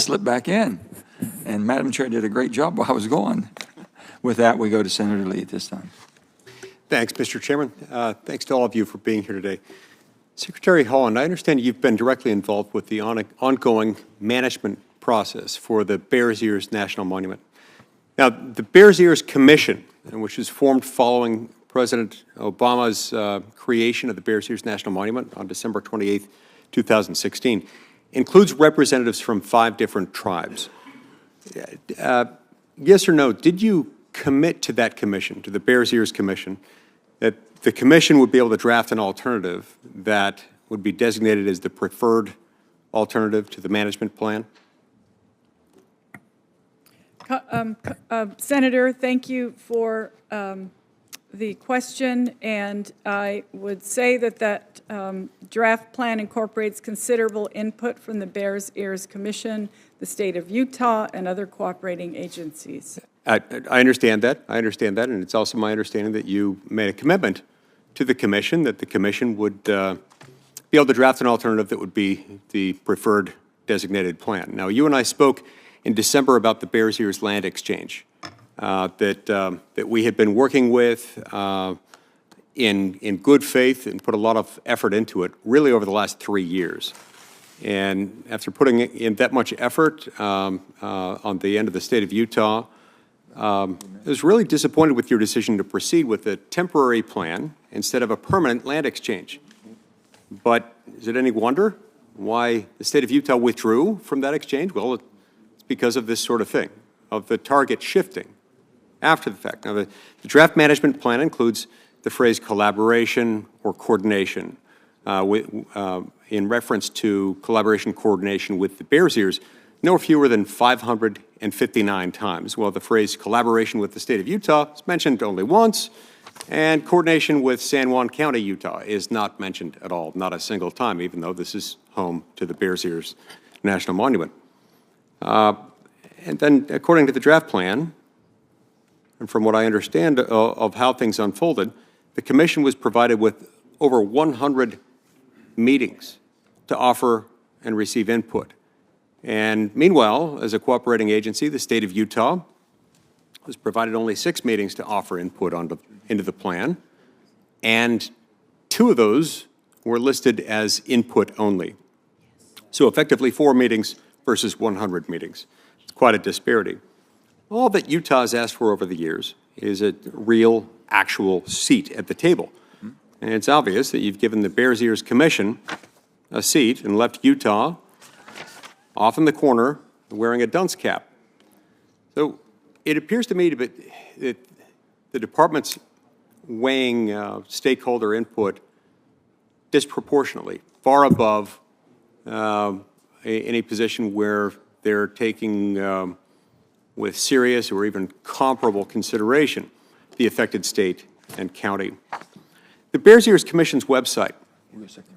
slipped back in. And Madam Chair did a great job while I was gone. With that, we go to Senator Lee at this time. Thanks, Mr. Chairman. Thanks to all of you for being here today. Secretary Haaland, I understand you've been directly involved with the ongoing management process for the Bears Ears National Monument. Now, the Bears Ears Commission, which was formed following President Obama's creation of the Bears Ears National Monument on December 28, 2016, includes representatives from 5 different tribes. Yes or no, did you commit to that commission, to the Bears Ears Commission, that the commission would be able to draft an alternative that would be designated as the preferred alternative to the management plan? Senator, thank you for the question, and I would say that that draft plan incorporates considerable input from the Bears Ears Commission, the state of Utah, and other cooperating agencies. I understand that. I understand that, and it's also my understanding that you made a commitment to the commission that the commission would be able to draft an alternative that would be the preferred designated plan. Now, you and I spoke in December about the Bears Ears land exchange that we had been working with in good faith and put a lot of effort into it really over the last 3 years. And after putting in that much effort on the end of the state of Utah, I was really disappointed with your decision to proceed with a temporary plan instead of a permanent land exchange. But is it any wonder why the state of Utah withdrew from that exchange? Well, it's because of this sort of thing, of the target shifting after the fact. Now, the draft management plan includes the phrase collaboration or coordination in reference to collaboration coordination with the Bears Ears no fewer than 559 times. Well, the phrase collaboration with the state of Utah is mentioned only once, and coordination with San Juan County, Utah is not mentioned at all, not a single time, even though this is home to the Bears Ears National Monument. And then, according to the draft plan, and from what I understand of how things unfolded, the commission was provided with over 100 meetings to offer and receive input. And meanwhile, as a cooperating agency, the state of Utah was provided only 6 meetings to offer input into the plan, and 2 of those were listed as input only. So effectively 4 meetings versus 100 meetings. It's quite a disparity. All that Utah has asked for over the years is a real, actual seat at the table. And it's obvious that you've given the Bears Ears Commission a seat and left Utah off in the corner wearing a dunce cap. So it appears to me that the department's weighing stakeholder input disproportionately, far above any position where they're taking with serious or even comparable consideration the affected state and county. The Bears Ears Commission's website,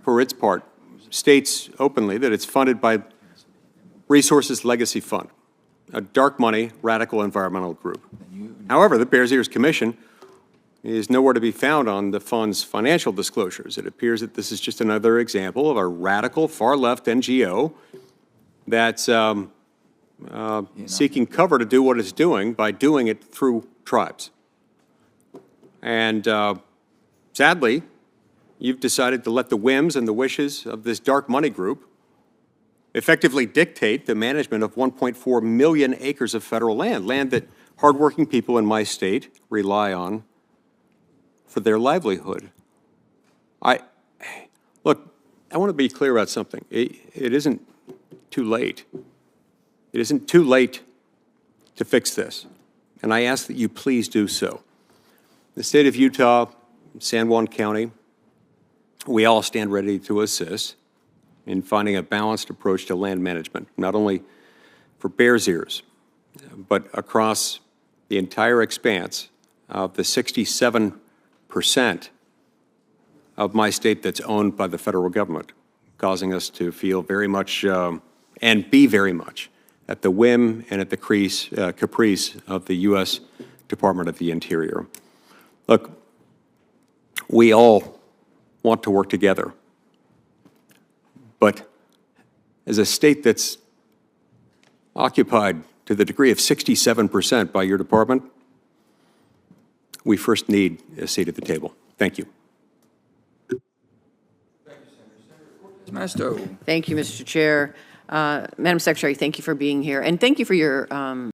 for its part, states openly that it's funded by Resources Legacy Fund, a dark money, radical environmental group. However, the Bears Ears Commission is nowhere to be found on the fund's financial disclosures. It appears that this is just another example of a radical, far-left NGO that's seeking cover to do what it's doing by doing it through tribes. And sadly, you've decided to let the whims and the wishes of this dark money group effectively dictate the management of 1.4 million acres of federal land, land that hardworking people in my state rely on for their livelihood. Look, I want to be clear about something. It isn't too late. It isn't too late to fix this, and I ask that you please do so. The state of Utah, San Juan County, we all stand ready to assist in finding a balanced approach to land management, not only for Bears Ears, but across the entire expanse of the 67% of my state that's owned by the federal government, causing us to feel very much and be very much at the whim and at the caprice of the U.S. Department of the Interior. Look, we all want to work together. But as a state that's occupied to the degree of 67% by your department, we first need a seat at the table. Thank you. Masto. Thank you, Mr. Chair. Madam Secretary, thank you for being here, and thank you for your